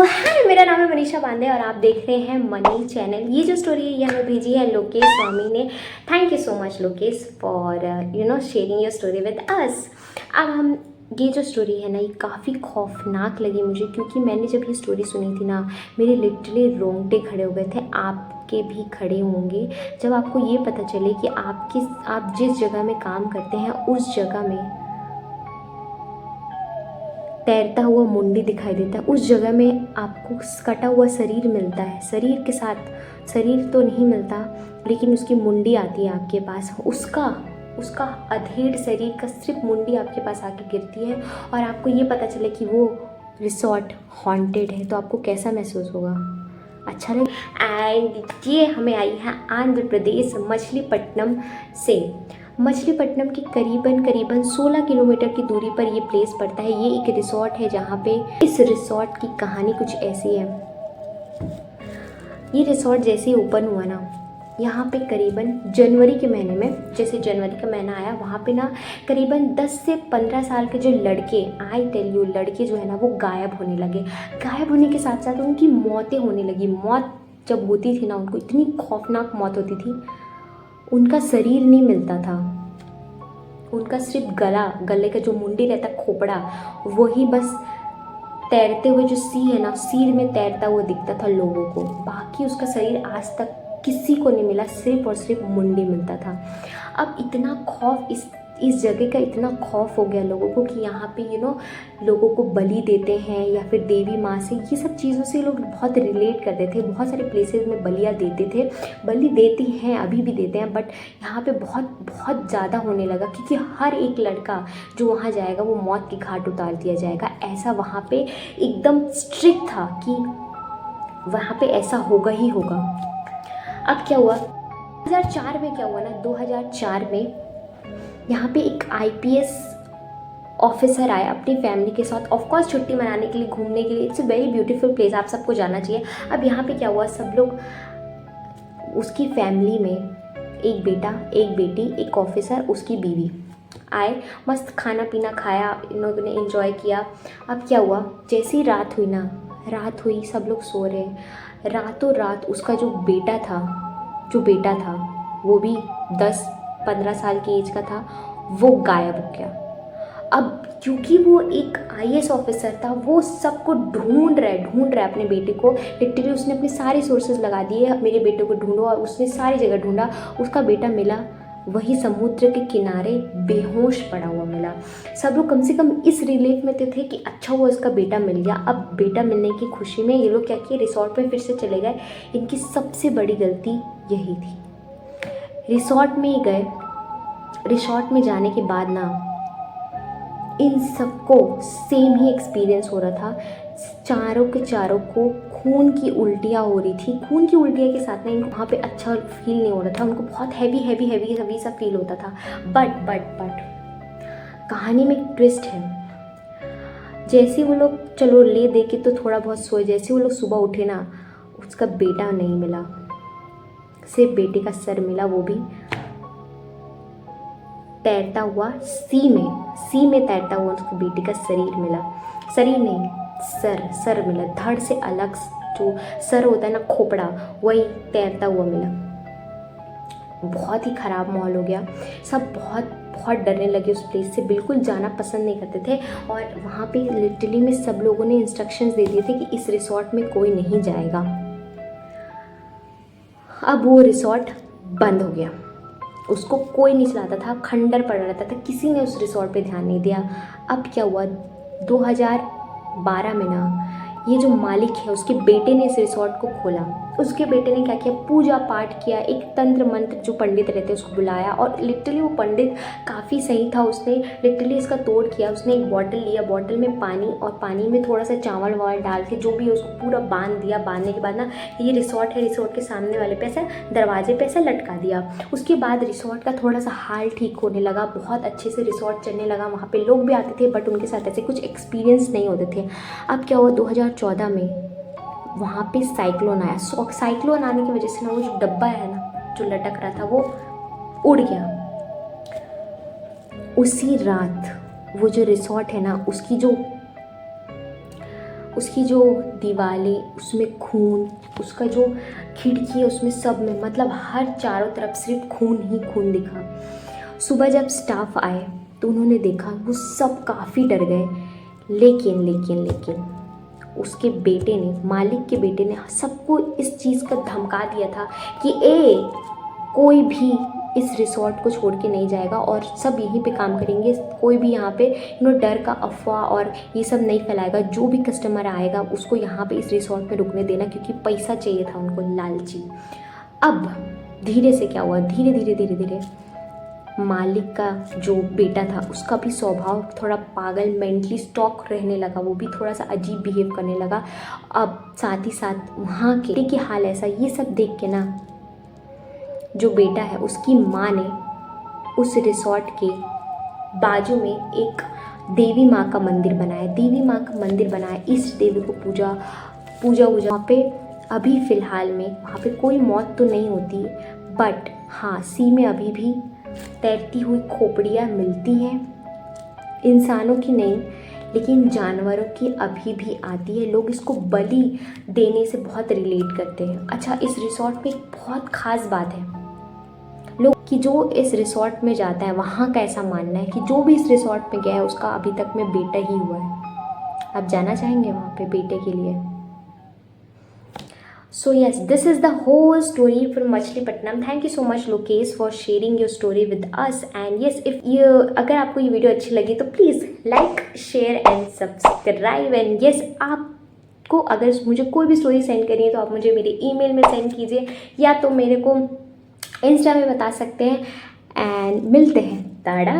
हाय, मेरा नाम है मनीषा पांडे और आप देख रहे हैं मनी चैनल। ये जो स्टोरी है ये हमें भेजी है लोकेश स्वामी ने। Thank you so much Lokesh for sharing your story with us. अब हम ये जो स्टोरी है ना, ये काफ़ी खौफनाक लगी मुझे, क्योंकि मैंने जब ये स्टोरी सुनी थी ना, मेरे लिटरली रोंगटे खड़े हो गए थे। आपके भी खड़े होंगे जब आपको ये पता चले कि आप जिस जगह में काम करते हैं उस जगह में तैरता हुआ मुंडी दिखाई देता है। उस जगह में आपको कटा हुआ शरीर मिलता है, शरीर के साथ शरीर तो नहीं मिलता, लेकिन उसकी मुंडी आती है आपके पास। उसका अधेड़ शरीर का सिर्फ मुंडी आपके पास आके गिरती है और आपको ये पता चले कि वो रिसोर्ट हॉन्टेड है, तो आपको कैसा महसूस होगा? अच्छा लगे। एंड ये हमें आई है आंध्र प्रदेश मछलीपट्टनम से। मछलीपट्टनम के करीबन 16 किलोमीटर की दूरी पर ये प्लेस पड़ता है। ये एक रिसोर्ट है जहाँ पे इस रिसोर्ट की कहानी कुछ ऐसी है। ये रिसोर्ट जैसे ही ओपन हुआ ना, यहाँ पे करीबन जनवरी के महीने में, जैसे जनवरी का महीना आया, वहाँ पे ना करीबन 10 से 15 साल के जो लड़के, आई टेल यू, लड़के जो है ना वो गायब होने लगे। गायब होने के साथ साथ उनकी मौतें होने लगी। मौत जब होती थी ना, उनको इतनी खौफनाक मौत होती थी, उनका शरीर नहीं मिलता था, उनका सिर्फ गले का जो मुंडी रहता, खोपड़ा, वही बस तैरते हुए जो सी है ना, सिर में तैरता हुआ दिखता था लोगों को। बाकी उसका शरीर आज तक किसी को नहीं मिला, सिर्फ और सिर्फ मुंडी मिलता था। अब इतना खौफ, इस जगह का इतना खौफ हो गया लोगों को कि यहाँ पे लोगों को बलि देते हैं या फिर देवी माँ से, ये सब चीज़ों से लोग बहुत रिलेट करते थे। बहुत सारे प्लेसेस में बलियाँ देते थे, बलि देती हैं, अभी भी देते हैं, बट यहाँ पे बहुत बहुत ज़्यादा होने लगा, क्योंकि हर एक लड़का जो वहाँ जाएगा वो मौत की घाट उतार दिया जाएगा। ऐसा वहाँ पे एकदम स्ट्रिक्ट था कि वहाँ पे ऐसा होगा ही होगा। अब क्या हुआ 2004 में, क्या हुआ ना, 2004 में यहाँ पे एक आईपीएस ऑफिसर आया अपनी फैमिली के साथ, ऑफकोर्स छुट्टी मनाने के लिए, घूमने के लिए। It's a very beautiful place, आप सबको जाना चाहिए। अब यहाँ पे क्या हुआ, सब लोग, उसकी फैमिली में एक बेटा, एक बेटी, एक ऑफिसर, उसकी बीवी आए। मस्त खाना पीना खाया, इन लोगों ने एंजॉय किया। अब क्या हुआ, जैसी रात हुई ना, रात हुई, सब लोग सो रहे हैं, रातों रात उसका जो बेटा था वो भी 10-15 साल की एज का था, वो गायब हो गया। अब क्योंकि वो एक आईएएस ऑफिसर था, वो सबको ढूंढ रहा है अपने बेटे को। लिटरली उसने अपने सारे सोर्सेज लगा दिए, मेरे बेटे को ढूंढो, और उसने सारी जगह ढूंढा। उसका बेटा मिला वही समुद्र के किनारे बेहोश पड़ा हुआ मिला। सब लोग कम से कम इस रिलीफ में थे कि अच्छा हुआ इसका बेटा मिल गया। अब बेटा मिलने की खुशी में ये लोग क्या किए, रिसोर्ट में फिर से चले गए। इनकी सबसे बड़ी गलती यही थी। रिसोर्ट में ही गए। रिसोर्ट में जाने के बाद ना, इन सबको सेम ही एक्सपीरियंस हो रहा था। चारों के चारों को खून की उल्टियाँ हो रही थी। खून की उल्टियाँ के साथ में इनको वहाँ पे अच्छा फील नहीं हो रहा था, उनको बहुत हैवी सा फील होता था। बट कहानी में एक ट्विस्ट है। जैसे वो लोग चलो ले दे के तो थोड़ा बहुत सोए, जैसे वो लोग सुबह उठे ना, उसका बेटा नहीं मिला, सिर्फ बेटे का सर मिला, वो भी तैरता हुआ सी में तैरता हुआ उसको बेटे का शरीर मिला। शरीर नहीं, सर मिला, धड़ से अलग जो सर होता है ना, खोपड़ा, वही तैरता हुआ मिला। बहुत ही ख़राब माहौल हो गया। सब बहुत डरने लगे, उस प्लेस से बिल्कुल जाना पसंद नहीं करते थे। और वहाँ पे लिटरली में सब लोगों ने इंस्ट्रक्शंस दे दिए थे कि इस रिसोर्ट में कोई नहीं जाएगा। अब वो रिसोर्ट बंद हो गया, उसको कोई नहीं चलाता था, खंडर पड़ा रहता था, किसी ने उस रिसोर्ट पे ध्यान नहीं दिया। अब क्या हुआ, 2012 में ना, ये जो मालिक है उसके बेटे ने इस रिसोर्ट को खोला। उसके बेटे ने क्या किया, पूजा पाठ किया, एक तंत्र मंत्र जो पंडित रहते हैं उसको बुलाया, और लिटरली वो पंडित काफ़ी सही था। उसने लिटरली इसका तोड़ किया। उसने एक बॉटल लिया, बॉटल में पानी, और पानी में थोड़ा सा चावल वावल डाल के जो भी है उसको पूरा बांध दिया। बांधने के बाद ना, ये रिसोर्ट है, रिसोर्ट के सामने वाले पे ऐसा दरवाजे पे ऐसा लटका दिया। उसके बाद रिसोर्ट का थोड़ा सा हाल ठीक होने लगा, बहुत अच्छे से रिसोर्ट चलने लगा। वहाँ पे लोग भी आते थे, बट उनके साथ ऐसे कुछ एक्सपीरियंस नहीं होते थे। अब क्या हुआ, 2014 में वहाँ पे साइक्लोन आया। साइक्लोन आने की वजह से ना, वो जो डब्बा है ना जो लटक रहा था वो उड़ गया। उसी रात वो जो रिसोर्ट है ना, उसकी जो दीवारें उसमें खून, उसका जो खिड़की है उसमें सब में मतलब हर चारों तरफ सिर्फ खून ही खून दिखा। सुबह जब स्टाफ आए तो उन्होंने देखा, वो सब काफ़ी डर गए। लेकिन लेकिन लेकिन उसके बेटे ने, मालिक के बेटे ने सबको इस चीज़ का धमका दिया था कि कोई भी इस रिसोर्ट को छोड़ के नहीं जाएगा और सब यहीं पे काम करेंगे, कोई भी यहाँ पे डर का अफवाह और ये सब नहीं फैलाएगा। जो भी कस्टमर आएगा उसको यहाँ पे इस रिसोर्ट में रुकने देना, क्योंकि पैसा चाहिए था उनको, लालची। अब धीरे से क्या हुआ, धीरे धीरे धीरे धीरे मालिक का जो बेटा था उसका भी स्वभाव थोड़ा पागल, मेंटली स्टॉक रहने लगा, वो भी थोड़ा सा अजीब बिहेव करने लगा। अब साथ ही साथ वहाँ के हाल ऐसा, ये सब देख के ना जो बेटा है उसकी माँ ने उस रिसोर्ट के बाजू में एक देवी माँ का मंदिर बनाया, देवी माँ का मंदिर बनाया। इस देवी को पूजा वहाँ पे अभी फ़िलहाल में वहाँ पे कोई मौत तो नहीं होती, बट हाँ सी में अभी भी तैरती हुई खोपड़ियाँ मिलती हैं, इंसानों की नहीं लेकिन जानवरों की अभी भी आती है। लोग इसको बलि देने से बहुत रिलेट करते हैं। अच्छा, इस रिसोर्ट में एक बहुत ख़ास बात है, लोग कि जो इस रिसोर्ट में जाता है वहाँ का ऐसा मानना है कि जो भी इस रिसोर्ट में गया है उसका अभी तक में बेटा ही हुआ है। आप जाना चाहेंगे वहाँ पे बेटे के लिए? So yes, this is the whole story from Machilipatnam. Thank you so much Lokesh for sharing your story with us. And yes, अगर आपको ये वीडियो अच्छी लगी तो please like, share and subscribe. And yes, आपको अगर मुझे कोई भी स्टोरी सेंड करनी है तो आप मुझे मेरे ईमेल में सेंड कीजिए, या तो मेरे को इंस्टा में बता सकते हैं। एंड मिलते हैं, टाटा।